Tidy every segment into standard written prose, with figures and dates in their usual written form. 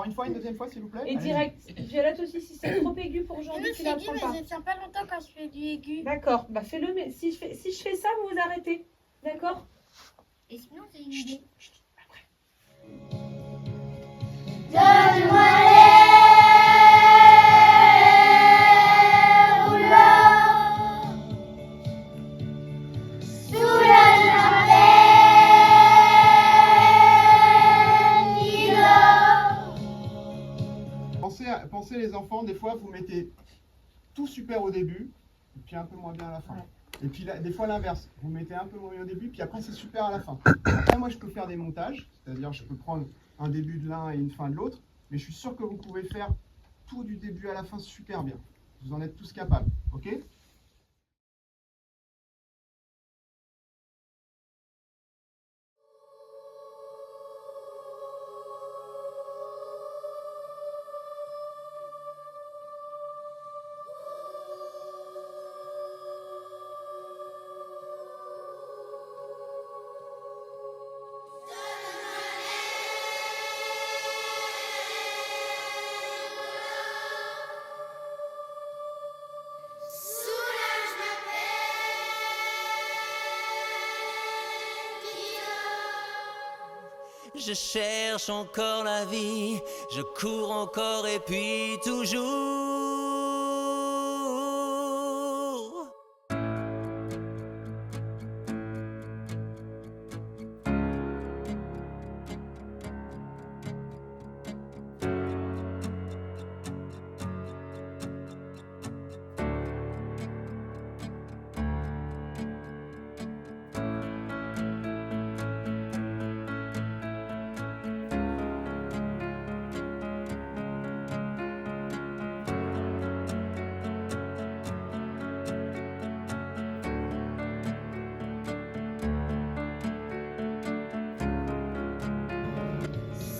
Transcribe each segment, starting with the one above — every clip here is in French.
une fois, une deuxième fois, s'il vous plaît. Et direct, Violette aussi, si c'est trop aigu pour aujourd'hui, tu Je l'apprends pas. mais je tiens pas longtemps quand je fais du aigu. D'accord, bah fais-le, mais si je fais ça, vous vous arrêtez. D'accord? Et sinon, j'ai une idée. Donne-moi l'air ou l'or, soulage ma peine qui dort. Pensez les enfants, des fois vous mettez tout super au début, et puis un peu moins bien à la fin. Et puis là, des fois l'inverse, vous mettez un peu moins bien au début, puis après c'est super à la fin. Après moi je peux faire des montages, c'est-à-dire je peux prendre un début de l'un et une fin de l'autre, mais je suis sûr que vous pouvez faire tout du début à la fin super bien. Vous en êtes tous capables, ok? Soulage ma peine qui dort. Je cherche encore la vie, je cours encore et puis toujours.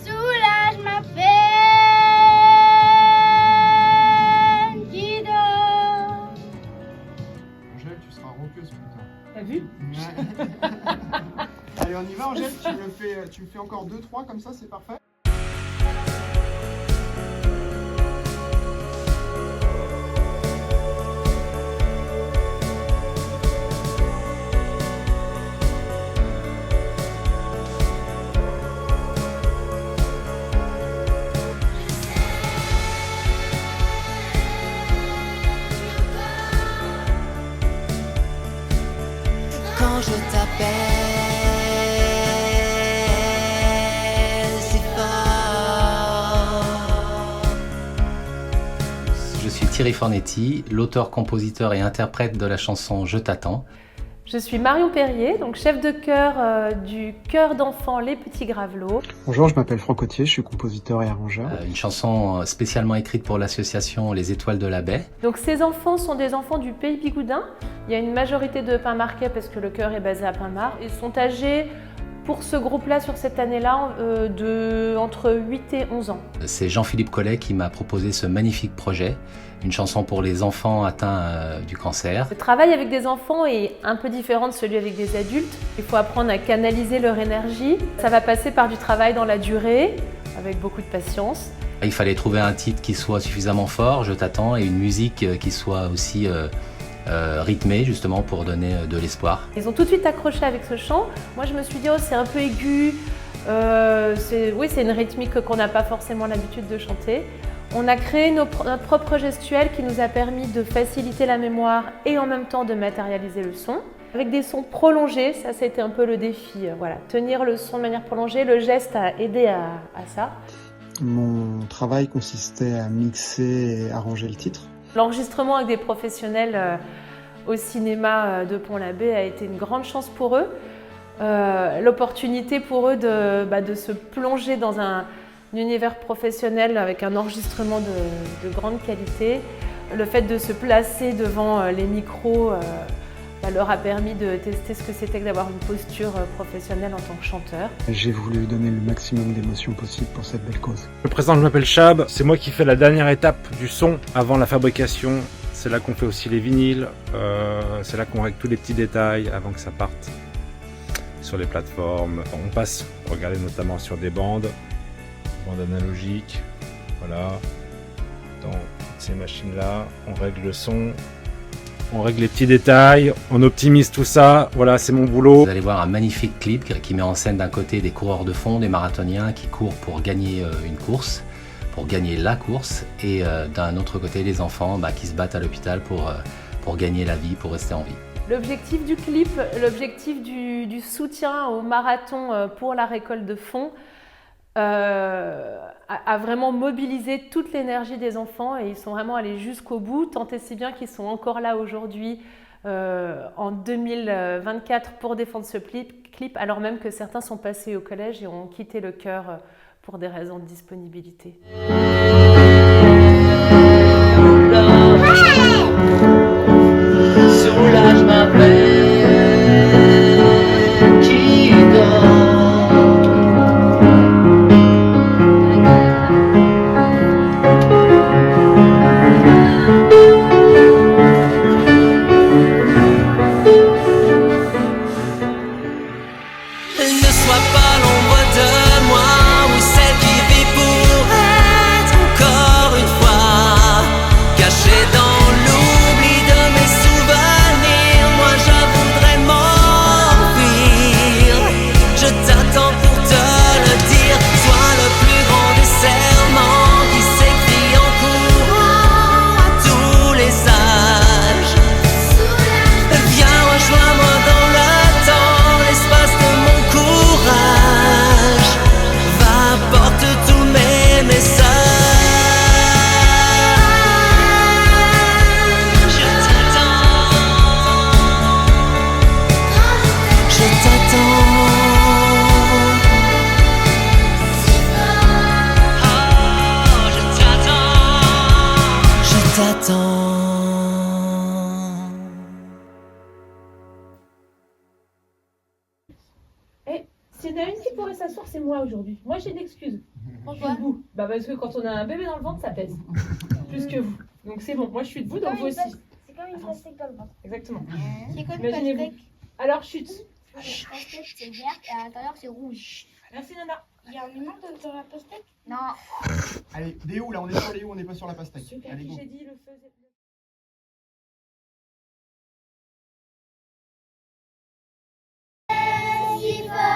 Soulage ma peine qui dort. Angèle, tu seras rockeuse plus tard. T'as vu? Ouais. Allez, on y va, Angèle, tu me fais encore 2-3 comme ça, c'est parfait. Quand je t'appelle si fort. Je suis Thierry Fornetti, l'auteur, compositeur et interprète de la chanson Je t'attends. Je suis Marion Perrier, donc chef de chœur du chœur d'enfants Les Petits Gravelots. Bonjour, je m'appelle Franck Cotier, je suis compositeur et arrangeur. Une chanson spécialement écrite pour l'association Les Étoiles de la Baie. Donc ces enfants sont des enfants du Pays Bigoudin. Il y a une majorité de Pin-Marquet parce que le chœur est basé à Pin-Mar. Ils sont âgés, pour ce groupe-là, sur cette année-là, entre 8 et 11 ans. C'est Jean-Philippe Collet qui m'a proposé ce magnifique projet, une chanson pour les enfants atteints du cancer. Le travail avec des enfants est un peu différent de celui avec des adultes. Il faut apprendre à canaliser leur énergie. Ça va passer par du travail dans la durée, avec beaucoup de patience. Il fallait trouver un titre qui soit suffisamment fort, Je t'attends, et une musique qui soit aussi rythmée, justement, pour donner de l'espoir. Ils ont tout de suite accroché avec ce chant. Moi, je me suis dit, oh, c'est un peu aigu. Oui, c'est une rythmique qu'on n'a pas forcément l'habitude de chanter. On a créé notre propre gestuelle qui nous a permis de faciliter la mémoire et en même temps de matérialiser le son. Avec des sons prolongés, ça c'était un peu le défi. Voilà, tenir le son de manière prolongée, le geste a aidé à ça. Mon travail consistait à mixer et arranger le titre. L'enregistrement avec des professionnels au cinéma de Pont-l'Abbé a été une grande chance pour eux. L'opportunité pour eux de se plonger dans un univers professionnel avec un enregistrement de grande qualité. Le fait de se placer devant les micros leur a permis de tester ce que c'était que d'avoir une posture professionnelle en tant que chanteur. J'ai voulu donner le maximum d'émotions possible pour cette belle cause. Je me présente, je m'appelle Chab, c'est moi qui fais la dernière étape du son avant la fabrication. C'est là qu'on fait aussi les vinyles, c'est là qu'on règle tous les petits détails avant que ça parte sur les plateformes. On passe, regardez notamment sur des bandes analogiques, Voilà. Dans toutes ces machines-là, on règle le son, on règle les petits détails, on optimise tout ça. Voilà, c'est mon boulot. Vous allez voir un magnifique clip qui met en scène d'un côté des coureurs de fond, des marathoniens qui courent pour gagner une course, pour gagner la course, et d'un autre côté les enfants qui se battent à l'hôpital pour gagner la vie, pour rester en vie. L'objectif du clip, l'objectif du soutien au marathon pour la récolte de fonds a vraiment mobilisé toute l'énergie des enfants et ils sont vraiment allés jusqu'au bout, tant et si bien qu'ils sont encore là aujourd'hui en 2024 pour défendre ce clip, alors même que certains sont passés au collège et ont quitté le chœur pour des raisons de disponibilité. Soulage ma peine qui dort. Ne sois pas l'ombre de moi ou celle qui vit pour être encore une fois cachée dans l'oubli de mes souvenirs. Moi je voudrais m'enfuir. Je t'attends pour te le dire. Sois le plus grand des serments qui s'écrit en courant à tous les âges. Viens, rejoins-moi dans le temps, l'espace de mon courage. Va, porte tous mes messages. Je t'attends. Je t'attends. Oh, je t'attends. Je t'attends. S'il y en a une qui pourrait s'asseoir, c'est moi aujourd'hui. Moi, j'ai d'excuses. Pourquoi? Vous. Parce que quand on a un bébé dans le ventre, ça pèse. Plus que vous. Donc c'est bon, moi je suis de vous, donc vous aussi. C'est comme une pastèque dans le ventre. Exactement. C'est quoi une Imaginez-vous. pastèque? Alors chute. La pastèque c'est vert et à l'intérieur c'est rouge. Merci Nana. Il y a un humain dans la pastèque? Non. Allez, les où là? On est sur les où? On n'est pas sur la pastèque. Celui à Allez, qui go. j'ai dit le faisait. Si fort